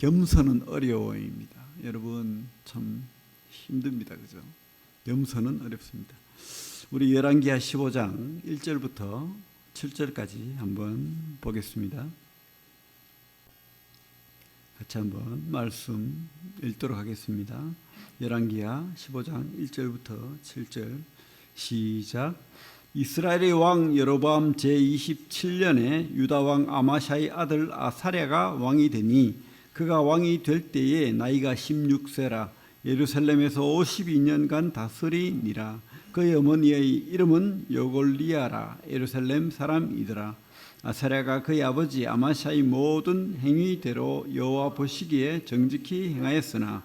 겸손은 어려워입니다. 여러분 참 힘듭니다. 그죠? 겸손은 어렵습니다. 우리 열왕기하 15장 1절부터 7절까지 한번 보겠습니다. 같이 한번 말씀 읽도록 하겠습니다. 열왕기하 15장 1절부터 7절 시작. 이스라엘의 왕 여로보암 제27년에 유다 왕 아마샤의 아들 아사랴가 왕이 되니 그가 왕이 될 때에 나이가 16세라. 예루살렘에서 52년간 다스리니라. 그의 어머니의 이름은 요골리아라. 예루살렘 사람이더라. 아사랴가 그의 아버지 아마샤의 모든 행위대로 여호와 보시기에 정직히 행하였으나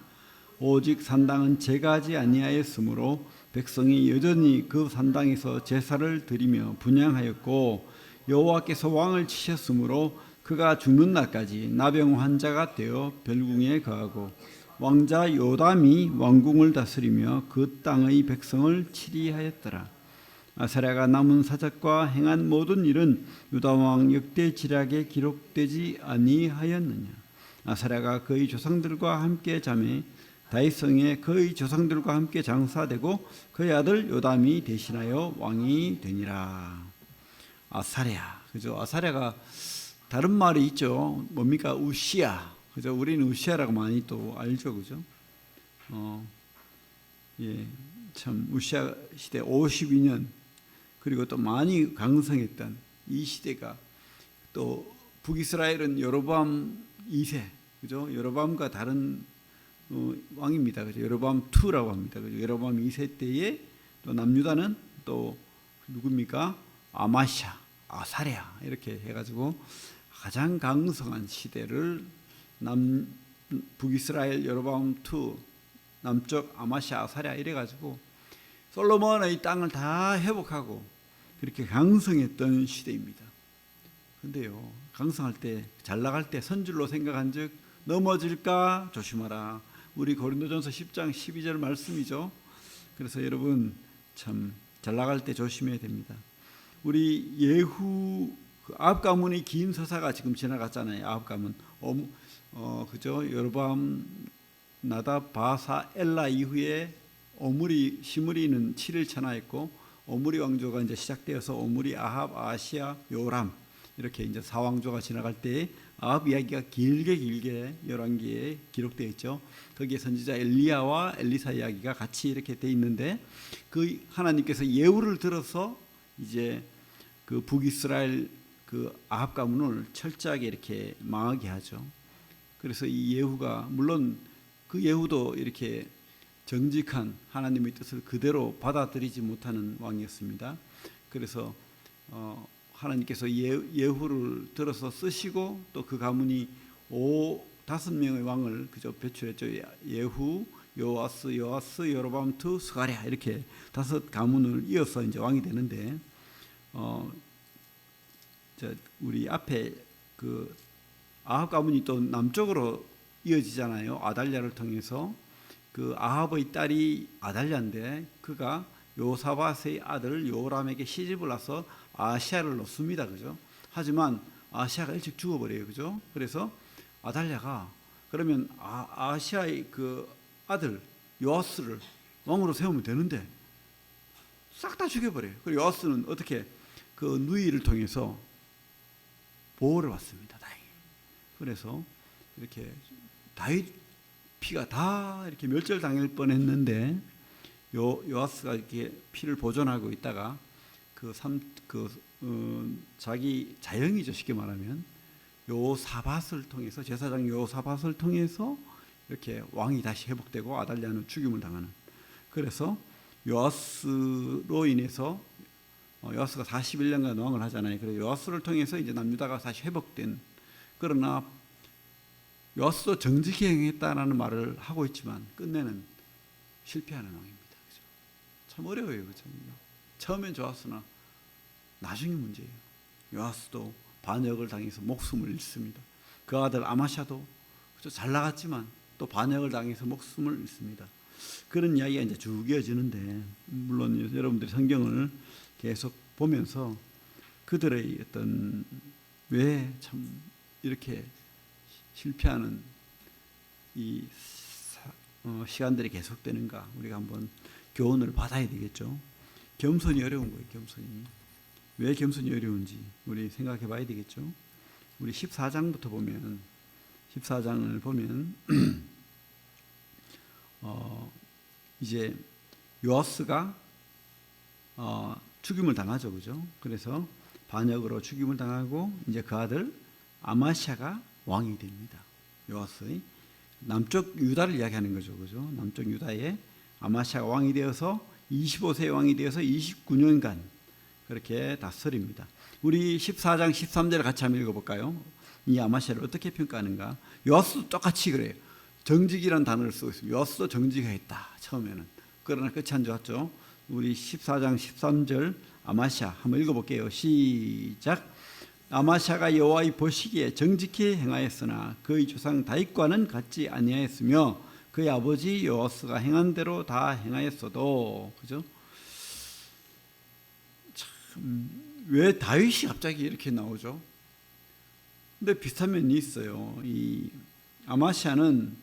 오직 산당은 제거하지 아니하였으므로 백성이 여전히 그 산당에서 제사를 드리며 분향하였고 여호와께서 왕을 치셨으므로 그가 죽는 날까지 나병 환자가 되어 별궁에 거하고 왕자 요담이 왕궁을 다스리며 그 땅의 백성을 치리하였더라. 아사랴가 남은 사적과 행한 모든 일은 유다 왕 역대지략에 기록되지 아니하였느냐. 아사랴가 그의 조상들과 함께 자매 다윗성에 그의 조상들과 함께 장사되고 그의 아들 요담이 대신하여 왕이 되니라. 아사랴, 그죠? 아사랴가 다른 말이 있죠. 뭡니까? 우시야. 그죠? 우리는 우시야라고 많이 또 알죠. 그죠? 예. 참 우시야 시대 52년 그리고 또 많이 강성했던 이 시대가 또 북이스라엘은 여로보암 2세. 그죠? 여로보암과 다른 왕입니다. 그죠? 여로보암 2라고 합니다. 그죠? 여로보암 2세 때에 또 남유다는 또 누굽니까? 아마샤, 아사랴 이렇게 해가지고 가장 강성한 시대를 북이스라엘 여로보암 2 남쪽 아마샤 아사랴 이래가지고 솔로몬의 땅을 다 회복하고 그렇게 강성했던 시대입니다. 근데요, 강성할 때, 잘 나갈 때 선줄로 생각한즉 넘어질까 조심하라. 우리 고린도전서 10장 12절 말씀이죠. 그래서 여러분 참 잘 나갈 때 조심해야 됩니다. 우리 예후 아합 가문의 긴 서사가 지금 지나갔잖아요. 아합 가문, 그죠? 여로보암, 나답, 바사, 엘라 이후에 오므리, 시므리는 7일 천하했고 오므리 왕조가 이제 시작되어서 오므리, 아합, 아시야, 요람 이렇게 이제 사왕조가 지나갈 때 아합 이야기가 길게 열왕기에 기록되어 있죠. 거기에 선지자 엘리야와 엘리사 이야기가 같이 이렇게 돼 있는데 그 하나님께서 예후를 들어서 이제 그 북이스라엘 그 아합 가문을 철저하게 이렇게 망하게 하죠. 그래서 이 예후가 물론 그 예후도 이렇게 정직한 하나님의 뜻을 그대로 받아들이지 못하는 왕이었습니다. 그래서 하나님께서 예후를 들어서 쓰시고 또 그 가문이 5명의 왕을 그저 배출했죠. 예후, 요아스, 여로보암 2, 스가랴 이렇게 5 가문을 이어서 이제 왕이 되는데 우리 앞에 그 아합 가문이 또 남쪽으로 이어지잖아요. 아달랴를 통해서 그 아합의 딸이 아달랴인데 그가 요사밧의 아들 요람에게 시집을 와서 아시아를 놓습니다. 그죠? 하지만 아시아가 일찍 죽어버려요. 그죠? 그래서 아달랴가 그러면 아시아의 그 아들 요아스를 왕으로 세우면 되는데 싹 다 죽여버려요. 그리고 요아스는 어떻게 그 누이를 통해서 보호를 받습니다. 다행히. 그래서 이렇게 다윗 피가 다 이렇게 멸절당할 뻔했는데 요아스가 이렇게 피를 보존하고 있다가 자기 자영이죠. 쉽게 말하면 요사밧을 통해서 제사장 요사밧을 통해서 이렇게 왕이 다시 회복되고 아달랴는 죽임을 당하는. 그래서 요아스로 인해서 요아스가 41년간 왕을 하잖아요. 그래서 요아스를 통해서 이제 남유다가 다시 회복된. 그러나 요아스도 정직히 행했다라는 말을 하고 있지만 끝내는 실패하는 왕입니다. 그죠? 참 어려워요. 그죠? 처음엔 좋았으나 나중에 문제예요. 요아스도 반역을 당해서 목숨을 잃습니다. 그 아들 아마샤도 그죠? 잘 나갔지만 또 반역을 당해서 목숨을 잃습니다. 그런 이야기가 이제 쭉 이어지는데 물론 여러분들이 성경을 계속 보면서 그들의 어떤 왜 참 이렇게 실패하는 이 시간들이 계속되는가 우리가 한번 교훈을 받아야 되겠죠. 겸손이 어려운 거예요. 겸손이. 왜 겸손이 어려운지 우리 생각해 봐야 되겠죠. 우리 14장부터 보면 14장을 보면 이제 요아스가 죽임을 당하죠. 그죠? 그래서 반역으로 죽임을 당하고 이제 그 아들 아마샤가 왕이 됩니다. 요아스의 남쪽 유다를 이야기하는 거죠. 그죠? 남쪽 유다에 아마샤가 왕이 되어서 25세 왕이 되어서 29년간 그렇게 다스립니다. 우리 14장 13절을 같이 한번 읽어볼까요? 이 아마샤를 어떻게 평가하는가? 요아스도 똑같이 그래요. 정직이라는 단어를 쓰고 있습니다. 요아스도 정직했다 처음에는. 그러나 끝이 안 좋았죠. 우리 14장 13절 아마샤 한번 읽어볼게요. 시작. 아마샤가 여호와의 보시기에 정직히 행하였으나 그의 조상 다윗과는 같지 아니하였으며 그의 아버지 요아스가 행한 대로 다 행하였어도. 그죠? 참 왜 다윗이 갑자기 이렇게 나오죠? 근데 비슷한 면이 있어요. 이 아마샤는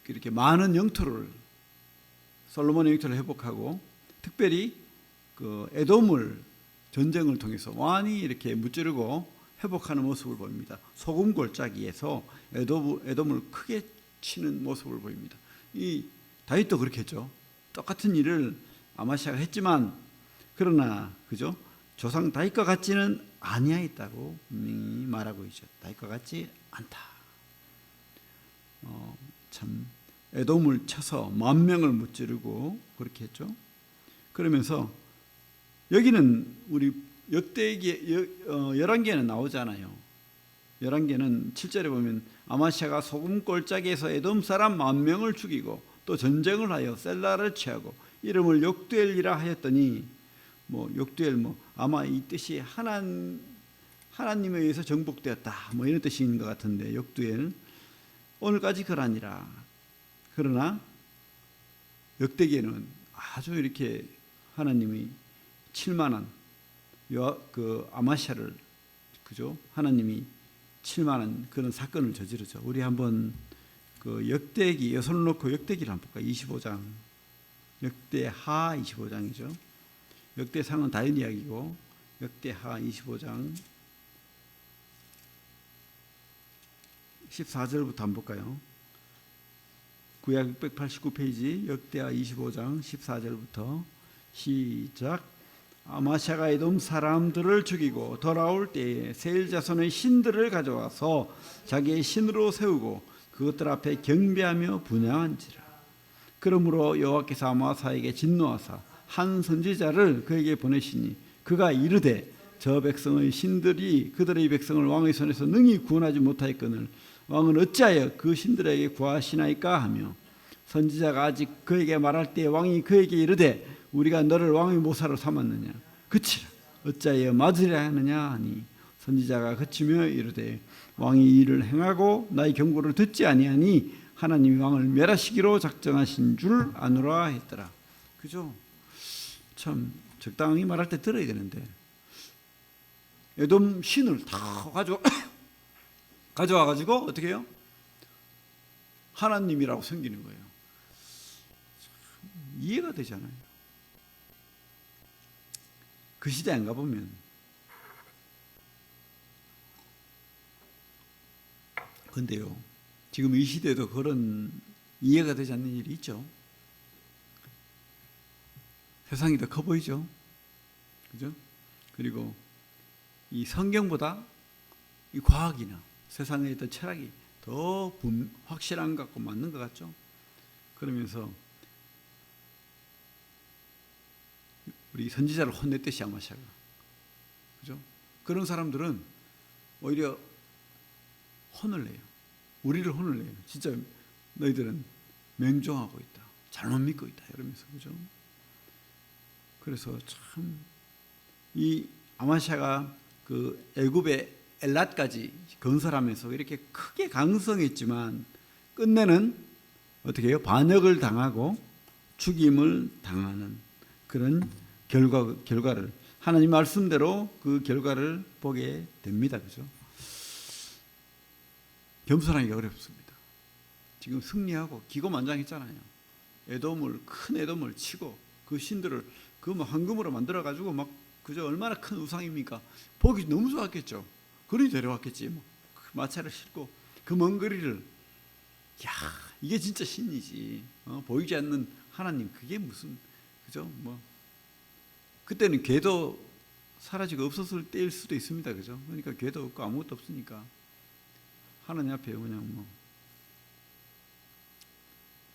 이렇게 많은 영토를 솔로몬의 영토를 회복하고 특별히 그 에돔을 전쟁을 통해서 완히 이렇게 무찌르고 회복하는 모습을 보입니다. 소금 골짜기에서 에돔을 크게 치는 모습을 보입니다. 이 다윗도 그렇게 했죠. 똑같은 일을 아마샤가 했지만 그러나 그죠? 조상 다윗과 같지는 아니하였다고 분명히 말하고 있죠. 다윗과 같지 않다. 참 에돔을 쳐서 10,000명을 무찌르고 그렇게 했죠. 그러면서 여기는 우리 역대기 11개는 나오잖아요. 11개는 7절에 보면 아마샤가 소금 골짜기에서 에돔 사람 10,000명을 죽이고 또 전쟁을 하여 셀라를 취하고 이름을 욕두엘이라 하였더니 욕두엘 아마 이 뜻이 하나님에 의해서 정복되었다 이런 뜻인 것 같은데 욕두엘 오늘까지 그러니라. 그러나 역대기에는 아주 이렇게 하나님이 7만한 그 아마샤를 그죠? 하나님이 7만한 그런 사건을 저지르죠. 우리 한번 그 역대기 여선을 놓고 역대기를 한번 볼까요? 25장 역대하 25장이죠. 역대상은 다윗 이야기고 역대하 25장 14절부터 한번 볼까요? 구약 689페이지 역대하 25장 14절부터 시작. 아마샤가 에돔 사람들을 죽이고 돌아올 때에 세일 자손의 신들을 가져와서 자기의 신으로 세우고 그것들 앞에 경배하며 분향한지라. 그러므로 여호와께서 아마사에게 진노하사 한 선지자를 그에게 보내시니 그가 이르되 저 백성의 신들이 그들의 백성을 왕의 손에서 능히 구원하지 못하였거늘 왕은 어찌하여 그 신들에게 구하시나이까 하며 선지자가 아직 그에게 말할 때 왕이 그에게 이르되 우리가 너를 왕의 모사로 삼았느냐 그치라 어찌하여 맞으려 하느냐 하니 선지자가 그치며 이르되 왕이 이 일을 행하고 나의 경고를 듣지 아니하니 하나님이 왕을 멸하시기로 작정하신 줄 아노라 했더라. 그죠? 참 적당히 말할 때 들어야 되는데 에돔 신을 다 가져와가지고 어떻게 해요? 하나님이라고 섬기는 거예요. 이해가 되잖아요. 그 시대에 안 가보면 근데요 지금 이 시대에도 그런 이해가 되지 않는 일이 있죠. 세상이 더 커 보이죠. 그죠? 그리고 이 성경보다 이 과학이나 세상의 어떤 철학이 더 확실한 것 같고 맞는 것 같죠. 그러면서 우리 선지자를 혼냈듯이 아마샤가 그죠? 그런 사람들은 오히려 혼을 내요. 우리를 혼을 내요. 진짜 너희들은 맹종하고 있다. 잘못 믿고 있다. 이러면서 그죠? 그래서 참 이 아마샤가 그 애굽의 엘랏까지 건설하면서 이렇게 크게 강성했지만 끝내는 어떻게 해요? 반역을 당하고 죽임을 당하는 그런 결과를 하나님 말씀대로 그 결과를 보게 됩니다. 그죠? 겸손하기가 어렵습니다. 지금 승리하고 기고만장했잖아요. 큰 에돔을 치고 그 신들을 그 황금으로 만들어 가지고 막 그저 얼마나 큰 우상입니까? 보기 너무 좋았겠죠. 그러니 데려왔겠지. 그 마차를 싣고 그 먼 거리를, 야, 이게 진짜 신이지. 보이지 않는 하나님, 그게 무슨, 그죠? 그때는 궤도 사라지고 없었을 때일 수도 있습니다. 그죠? 그러니까 궤도 없고 아무것도 없으니까 하나님 앞에 그냥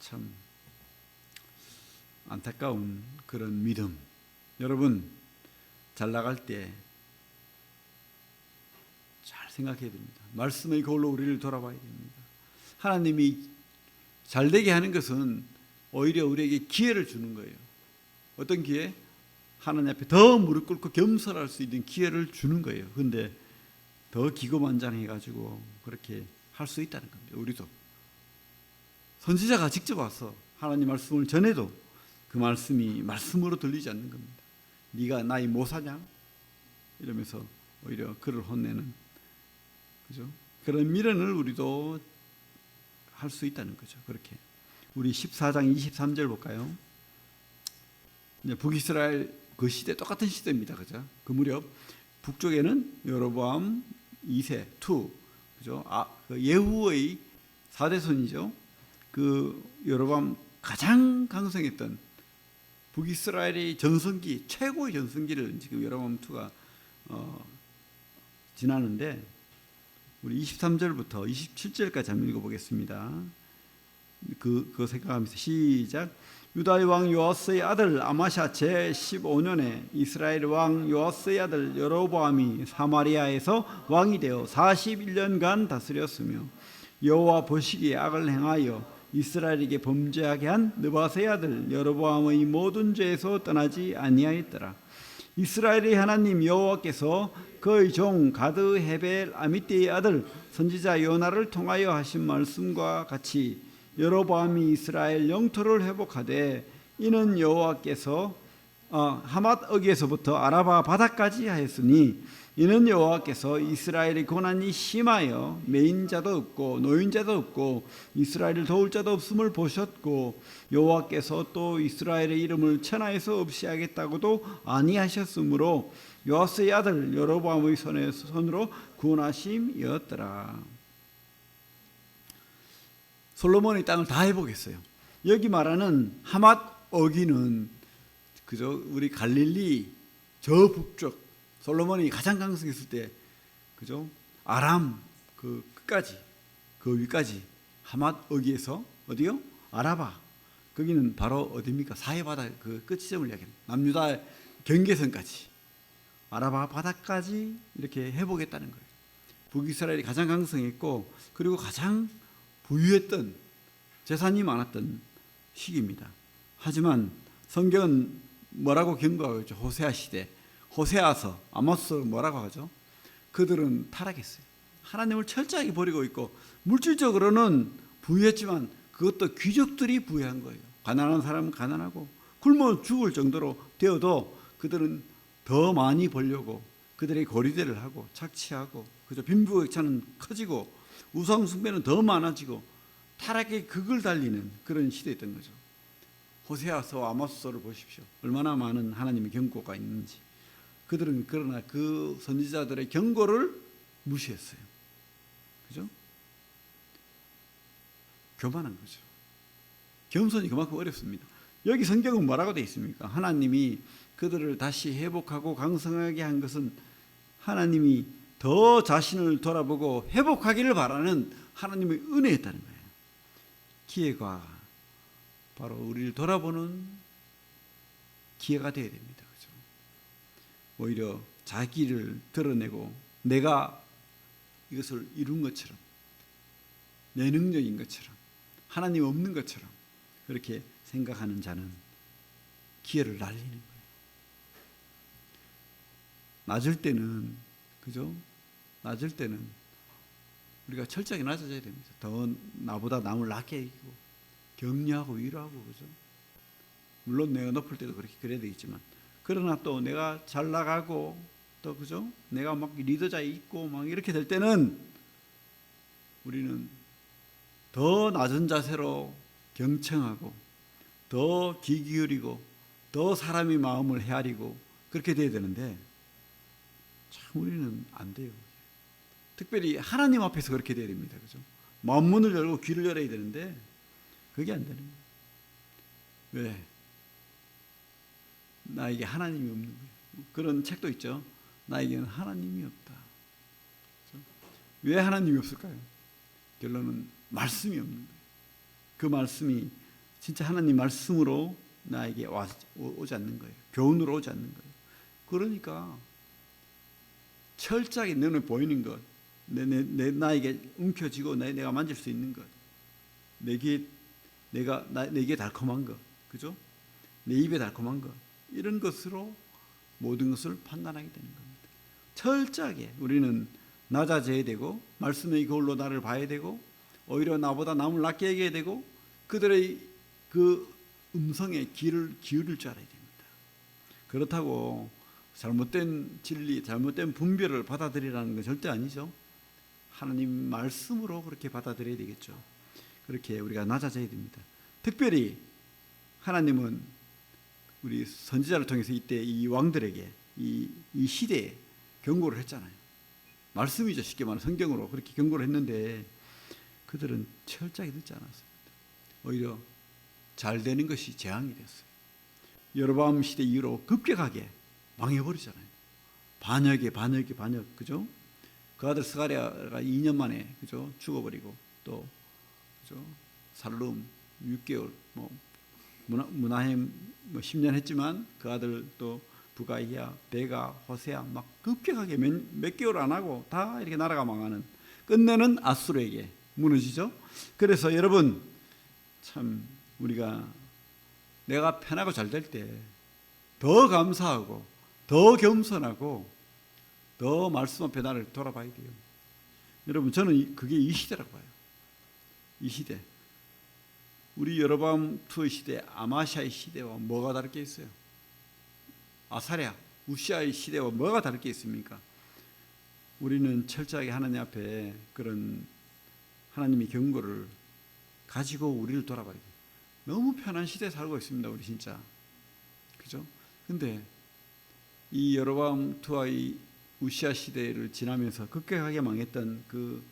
참 안타까운 그런 믿음. 여러분, 잘 나갈 때 잘 생각해야 됩니다. 말씀의 거울로 우리를 돌아봐야 됩니다. 하나님이 잘 되게 하는 것은 오히려 우리에게 기회를 주는 거예요. 어떤 기회? 하나님 앞에 더 무릎 꿇고 겸손할 수 있는 기회를 주는 거예요. 그런데 더 기고만장해가지고 그렇게 할 수 있다는 겁니다. 우리도 선지자가 직접 와서 하나님 말씀을 전해도 그 말씀이 말씀으로 들리지 않는 겁니다. 네가 나이 모사냐? 이러면서 오히려 그를 혼내는, 그죠? 그런 미련을 우리도 할 수 있다는 거죠. 그렇게 우리 14장 23절 볼까요? 북이스라엘 그 시대 똑같은 시대입니다. 그죠? 그 무렵 북쪽에는 여로보암 2세 그죠? 그 예후의 4대손이죠. 그 여로보암 가장 강성했던 북이스라엘의 전성기, 최고의 전성기를 지금 여로보암 2가 지나는데, 우리 23절부터 27절까지 한번 읽어보겠습니다. 그거 생각하면서 시작. 유다의 왕 요아스의 아들 아마샤 제15년에 이스라엘 왕 요아스의 아들 여로보암이 사마리아에서 왕이 되어 41년간 다스렸으며, 여호와 보시기에 악을 행하여 이스라엘에게 범죄하게 한 느바스의 아들 여로보암의 모든 죄에서 떠나지 아니하였더라. 이스라엘의 하나님 여호와께서 그의 종 가드 헤벨 아미띠의 아들 선지자 요나를 통하여 하신 말씀과 같이 여로보암이 이스라엘 영토를 회복하되, 이는 여호와께서 하맛 어귀에서부터 아라바 바다까지 하였으니, 이는 여호와께서 이스라엘의 고난이 심하여 매인자도 없고 노인자도 없고 이스라엘을 도울 자도 없음을 보셨고, 여호와께서 또 이스라엘의 이름을 천하에서 없이 하겠다고도 아니하셨으므로 요아스의 아들 여로보암의 손으로 구원하심이었더라. 솔로몬의 땅을 다 회복했어요. 여기 말하는 하맛 어귀는 그저 우리 갈릴리 저 북쪽, 솔로몬이 가장 강성했을 때, 그죠? 아람 그 끝까지, 그 위까지 하맛 어귀에서 어디요? 아라바. 거기는 바로 어디입니까? 사해바다 그 끝지점을 이야기합니다. 남유다 경계선까지, 아라바 바다까지 이렇게 회복했다는 거예요. 북이스라엘이 가장 강성했고, 그리고 가장 부유했던, 재산이 많았던 시기입니다. 하지만 성경은 뭐라고 경고하고 있죠? 호세아 시대, 호세아서, 아모스 뭐라고 하죠? 그들은 타락했어요. 하나님을 철저하게 버리고 있고, 물질적으로는 부유했지만 그것도 귀족들이 부유한 거예요. 가난한 사람은 가난하고 굶어 죽을 정도로 되어도 그들은 더 많이 벌려고 그들의 고리대를 하고 착취하고, 그죠? 빈부격차는 커지고 우상 숭배는 더 많아지고 타락의 극을 달리는 그런 시대였던 거죠. 호세아서, 아모스서를 보십시오. 얼마나 많은 하나님의 경고가 있는지. 그들은 그러나 그 선지자들의 경고를 무시했어요. 그죠? 교만한 거죠. 겸손이 그만큼 어렵습니다. 여기 성경은 뭐라고 되어 있습니까? 하나님이 그들을 다시 회복하고 강성하게 한 것은 하나님이 더 자신을 돌아보고 회복하기를 바라는 하나님의 은혜였다는 거예요. 기회가 바로 우리를 돌아보는 기회가 되어야 됩니다. 그렇죠? 오히려 자기를 드러내고 내가 이것을 이룬 것처럼, 내 능력인 것처럼, 하나님 없는 것처럼 그렇게 생각하는 자는 기회를 날리는 거예요. 낮을 때는, 그죠? 낮을 때는 우리가 철저하게 낮아져야 됩니다. 더 나보다 남을 낮게 여기고 격려하고 위로하고, 그죠? 물론 내가 높을 때도 그렇게 그래야 되겠지만, 그러나 또 내가 잘 나가고 또, 그죠? 내가 막 리더자에 있고 막 이렇게 될 때는 우리는 더 낮은 자세로 경청하고 더 귀 기울이고 더 사람의 마음을 헤아리고 그렇게 돼야 되는데 참 우리는 안 돼요. 특별히 하나님 앞에서 그렇게 돼야 됩니다. 그죠? 마음 문을 열고 귀를 열어야 되는데 그게 안 되는 거예요. 왜? 나에게 하나님이 없는 거예요. 그런 책도 있죠. 나에게는 하나님이 없다. 그렇죠? 왜 하나님이 없을까요? 결론은 말씀이 없는 거예요. 그 말씀이 진짜 하나님 말씀으로 나에게 오지 않는 거예요. 교훈으로 오지 않는 거예요. 그러니까 철저하게 눈에 보이는 것, 나에게 움켜쥐고 내가 만질 수 있는 것, 내게 달콤한 것, 그죠? 내 입에 달콤한 것, 이런 것으로 모든 것을 판단하게 되는 겁니다. 철저하게 우리는 낮아져야 되고 말씀의 거울로 나를 봐야 되고 오히려 나보다 남을 낮게 얘기해야 되고 그들의 그 음성에 귀를 기울일 줄 알아야 됩니다. 그렇다고 잘못된 진리, 잘못된 분별을 받아들이라는 건 절대 아니죠. 하나님 말씀으로 그렇게 받아들여야 되겠죠. 그렇게 우리가 낮아져야 됩니다. 특별히 하나님은 우리 선지자를 통해서 이때 이 왕들에게 이 시대에 경고를 했잖아요. 말씀이죠. 쉽게 말하면 성경으로 그렇게 경고를 했는데 그들은 철저하게 듣지 않았습니다. 오히려 잘 되는 것이 재앙이 됐어요. 여로보암 시대 이후로 급격하게 망해버리잖아요. 반역에 반역, 그죠? 그 아들 스가랴가 2년 만에 그죠 죽어버리고 또 그죠 살룸 6개월 문하햄 10년 했지만 그 아들 또 부가이야, 베가, 호세아 막 급격하게 몇 개월 안 하고 다 이렇게 나라가 망하는 끝내는 아수르에게 무너지죠. 그래서 여러분 참 우리가 내가 편하고 잘 될 때 더 감사하고 더 겸손하고 더 말씀 앞에 나를 돌아봐야 돼요. 여러분 저는 그게 이 시대라고 봐요. 이 시대. 우리 여로보암 2의 시대, 아마샤의 시대와 뭐가 다를 게 있어요? 아사랴, 우시아의 시대와 뭐가 다를 게 있습니까? 우리는 철저하게 하나님 앞에 그런 하나님의 경고를 가지고 우리를 돌아봐야 돼요. 너무 편한 시대에 살고 있습니다. 우리 진짜. 그죠? 근데 이 여로보암 2와 우시아 시대를 지나면서 급격하게 망했던 그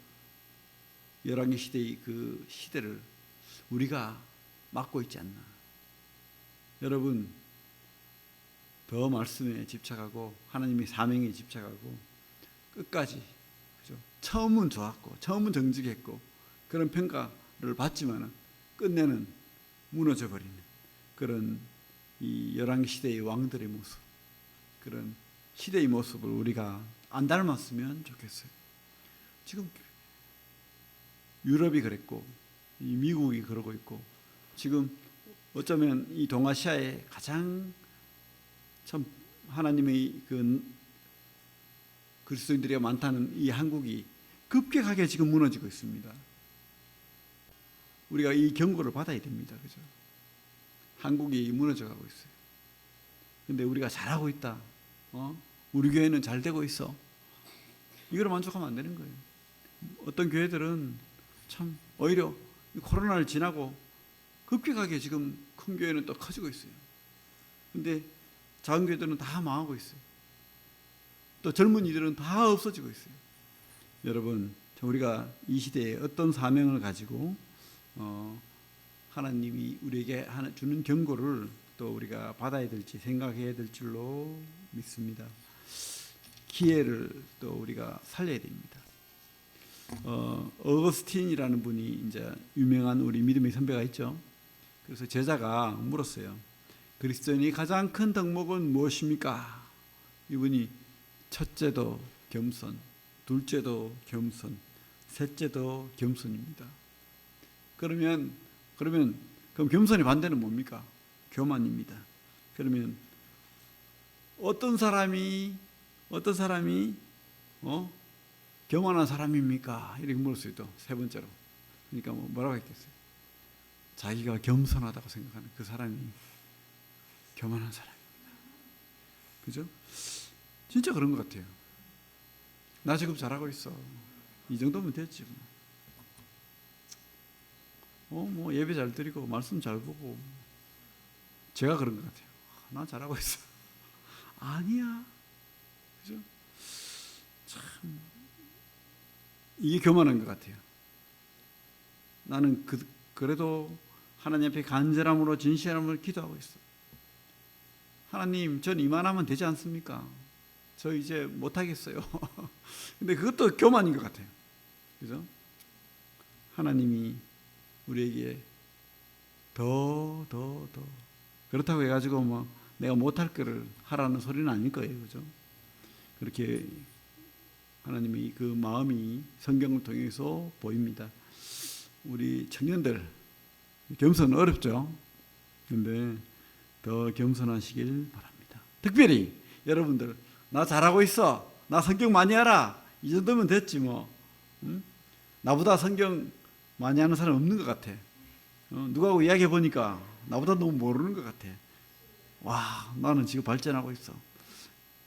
열왕기 시대의 그 시대를 우리가 맡고 있지 않나. 여러분 더 말씀에 집착하고 하나님의 사명에 집착하고 끝까지 그죠? 처음은 좋았고 처음은 정직했고 그런 평가를 받지만은 끝내는 무너져 버리는 그런 이 열왕기 시대의 왕들의 모습, 그런 시대의 모습을 우리가 안 닮았으면 좋겠어요. 지금 유럽이 그랬고 이 미국이 그러고 있고 지금 어쩌면 이 동아시아에 가장 참 하나님의 그 그리스도인들이 많다는 이 한국이 급격하게 지금 무너지고 있습니다. 우리가 이 경고를 받아야 됩니다. 그죠? 한국이 무너져 가고 있어요. 근데 우리가 잘하고 있다. 우리 교회는 잘 되고 있어. 이거로 만족하면 안 되는 거예요. 어떤 교회들은 참 오히려 코로나를 지나고 급격하게 지금 큰 교회는 또 커지고 있어요. 근데 작은 교회들은 다 망하고 있어요. 또 젊은이들은 다 없어지고 있어요. 여러분, 우리가 이 시대에 어떤 사명을 가지고 하나님이 우리에게 주는 경고를 또 우리가 받아야 될지 생각해야 될 줄로 믿습니다. 기회를 또 우리가 살려야 됩니다. 어거스틴이라는 분이 이제 유명한 우리 믿음의 선배가 있죠. 그래서 제자가 물었어요. 그리스도인이 가장 큰 덕목은 무엇입니까? 이분이 첫째도 겸손, 둘째도 겸손, 셋째도 겸손입니다. 그럼 겸손의 반대는 뭡니까? 교만입니다. 그러면 어떤 사람이 교만한 사람입니까? 이렇게 물었어요. 또 세 번째로. 그러니까 뭐라고 했겠어요? 자기가 겸손하다고 생각하는 그 사람이 교만한 사람입니다. 그죠? 진짜 그런 것 같아요. 나 지금 잘하고 있어. 이 정도면 됐지. 뭐 예배 잘 드리고 말씀 잘 보고 제가 그런 것 같아요. 나 잘하고 있어. 아니야. 그죠? 참 이게 교만한 것 같아요. 나는 그래도 하나님 앞에 간절함으로 진실함을 기도하고 있어. 하나님, 전 이만하면 되지 않습니까? 저 이제 못하겠어요. 근데 그것도 교만인 것 같아요. 그죠? 하나님이 우리에게 더 그렇다고 해가지고 뭐 내가 못할 거를 하라는 소리는 아닐 거예요. 그죠? 그렇게 하나님이 그 마음이 성경을 통해서 보입니다. 우리 청년들 겸손은 어렵죠. 그런데 더 겸손하시길 바랍니다. 특별히 여러분들 나 잘하고 있어. 나 성경 많이 알아. 이 정도면 됐지 뭐. 응? 나보다 성경 많이 하는 사람 없는 것 같아. 누구하고 이야기해 보니까 나보다 너무 모르는 것 같아. 와, 나는 지금 발전하고 있어.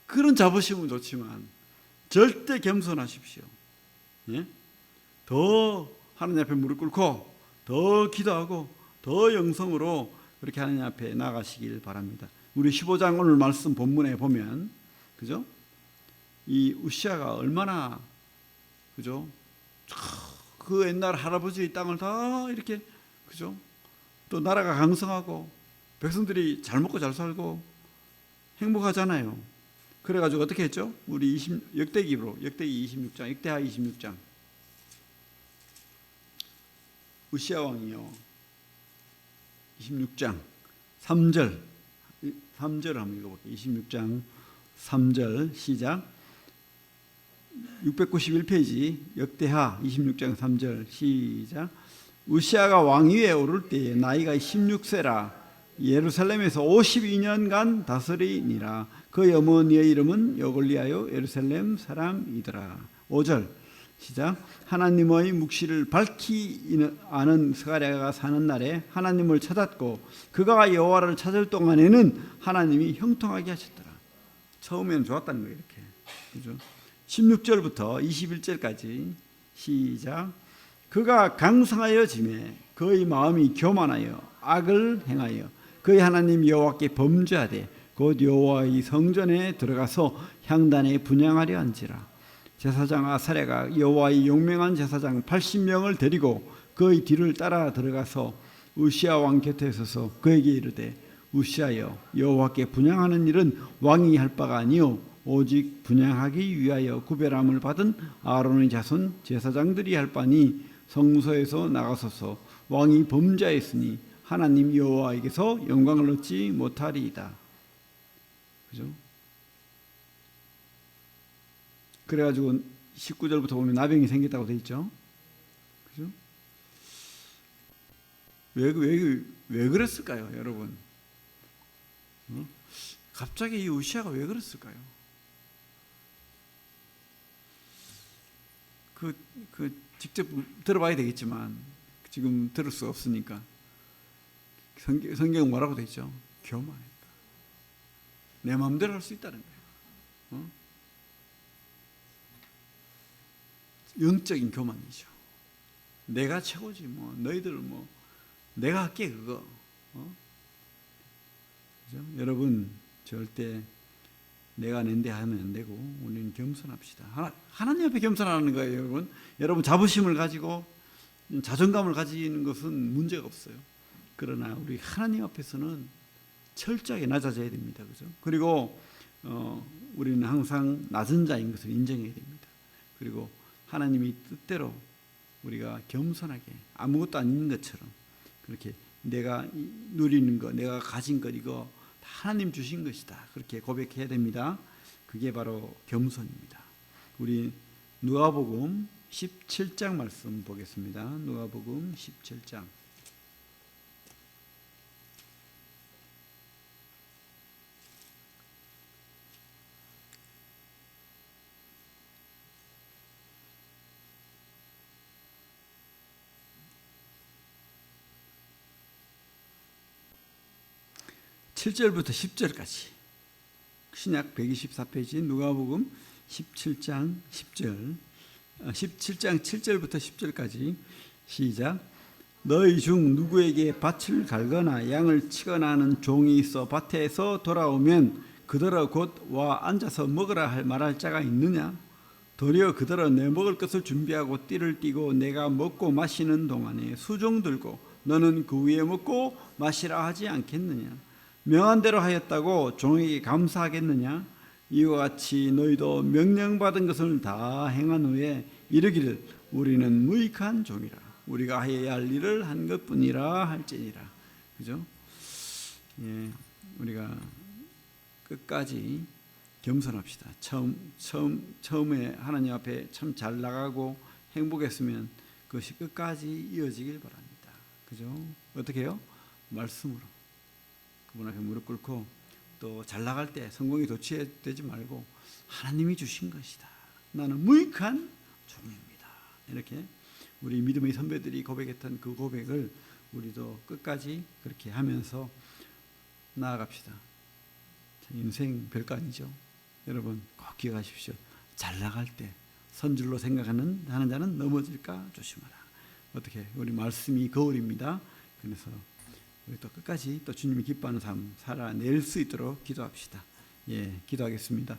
그런 자부심은 좋지만 절대 겸손하십시오. 예? 더 하나님 앞에 무릎 꿇고 더 기도하고 더 영성으로 그렇게 하나님 앞에 나가시길 바랍니다. 우리 15장 오늘 말씀 본문에 보면 그죠? 이 우시아가 얼마나 그죠? 그 옛날 할아버지의 땅을 다 이렇게 그죠? 또 나라가 강성하고 백성들이 잘 먹고 잘 살고 행복하잖아요. 그래가지고 어떻게 했죠? 우리 역대기로 역대기 26장 역대하 26장 우시아 왕이요 26장 3절 한번 읽어볼게요. 26장 3절 시작. 691페이지 역대하 26장 3절 시작. 우시아가 왕위에 오를 때에 나이가 16세라 예루살렘에서 52년간 다스리니라. 그의 어머니의 이름은 여골리아요 예루살렘 사람이더라. 5절 시작. 하나님의 묵시를 밝히 아는 스가랴가 사는 날에 하나님을 찾았고 그가 여호와를 찾을 동안에는 하나님이 형통하게 하셨더라. 처음에는 좋았다는 거예요. 이렇게 그죠? 16절부터 21절까지 시작. 그가 강성하여 짐에 그의 마음이 교만하여 악을 행하여 그의 하나님 여호와께 범죄하되 곧 여호와의 성전에 들어가서 향단에 분향하려 한지라. 제사장 아사랴가 여호와의 용맹한 제사장 80명을 데리고 그의 뒤를 따라 들어가서 우시아 왕 곁에 서서 그에게 이르되 우시아여 여호와께 분향하는 일은 왕이 할 바가 아니요 오직 분향하기 위하여 구별함을 받은 아론의 자손 제사장들이 할 바니 성소에서 나가소서. 왕이 범죄하였으니 하나님 여호와에게서 영광을 얻지 못하리이다. 그죠? 그래가지고 19절부터 보면 나병이 생겼다고 돼 있죠. 그죠? 왜 그랬을까요, 여러분? 갑자기 이 우시아가 왜 그랬을까요? 직접 들어봐야 되겠지만 지금 들을 수 없으니까 성경은 뭐라고 돼 있죠? 교만이다. 내 마음대로 할 수 있다는 거예요. 영적인 교만이죠. 내가 최고지 뭐 너희들 뭐 내가 할게 그거. 그죠? 여러분 절대 내가 낸데 하면 안 되고 우리는 겸손합시다. 하나님 앞에 겸손하는 거예요, 여러분. 여러분 자부심을 가지고 자존감을 가지는 것은 문제가 없어요. 그러나 우리 하나님 앞에서는 철저하게 낮아져야 됩니다. 그죠? 그리고 우리는 항상 낮은 자인 것을 인정해야 됩니다. 그리고 하나님이 뜻대로 우리가 겸손하게 아무것도 아닌 것처럼 그렇게 내가 누리는 것, 내가 가진 것 이거 하나님 주신 것이다. 그렇게 고백해야 됩니다. 그게 바로 겸손입니다. 우리 누가복음 17장 말씀 보겠습니다. 누가복음 17장 7절부터 10절까지 신약 124페이지 누가복음 17장 10절 17장 7절부터 10절까지 시작. 너희 중 누구에게 밭을 갈거나 양을 치거나 하는 종이 있어 밭에서 돌아오면 그더러 곧 와 앉아서 먹으라 말할 자가 있느냐? 도리어 그더러 내 먹을 것을 준비하고 띠를 띠고 내가 먹고 마시는 동안에 수종 들고 너는 그 위에 먹고 마시라 하지 않겠느냐? 명한 대로 하였다고 종에게 감사하겠느냐? 이와 같이 너희도 명령받은 것을 다 행한 후에 이르기를 우리는 무익한 종이라 우리가 해야 할 일을 한 것뿐이라 할지니라. 그죠? 예, 우리가 끝까지 겸손합시다. 처음에 하나님 앞에 참 잘 나가고 행복했으면 그것이 끝까지 이어지길 바랍니다. 그죠? 어떻게 해요? 말씀으로 그분 앞에 무릎 꿇고 또 잘 나갈 때 성공이 도취되지 말고 하나님이 주신 것이다. 나는 무익한 종입니다. 이렇게 우리 믿음의 선배들이 고백했던 그 고백을 우리도 끝까지 그렇게 하면서 나아갑시다. 인생 별거 아니죠. 여러분 꼭 기억하십시오. 잘 나갈 때 선줄로 생각하는 하는 자는 넘어질까 조심하라. 어떻게 우리 말씀이 거울입니다. 그래서 우리 또 끝까지 또 주님이 기뻐하는 삶 살아낼 수 있도록 기도합시다. 예, 기도하겠습니다.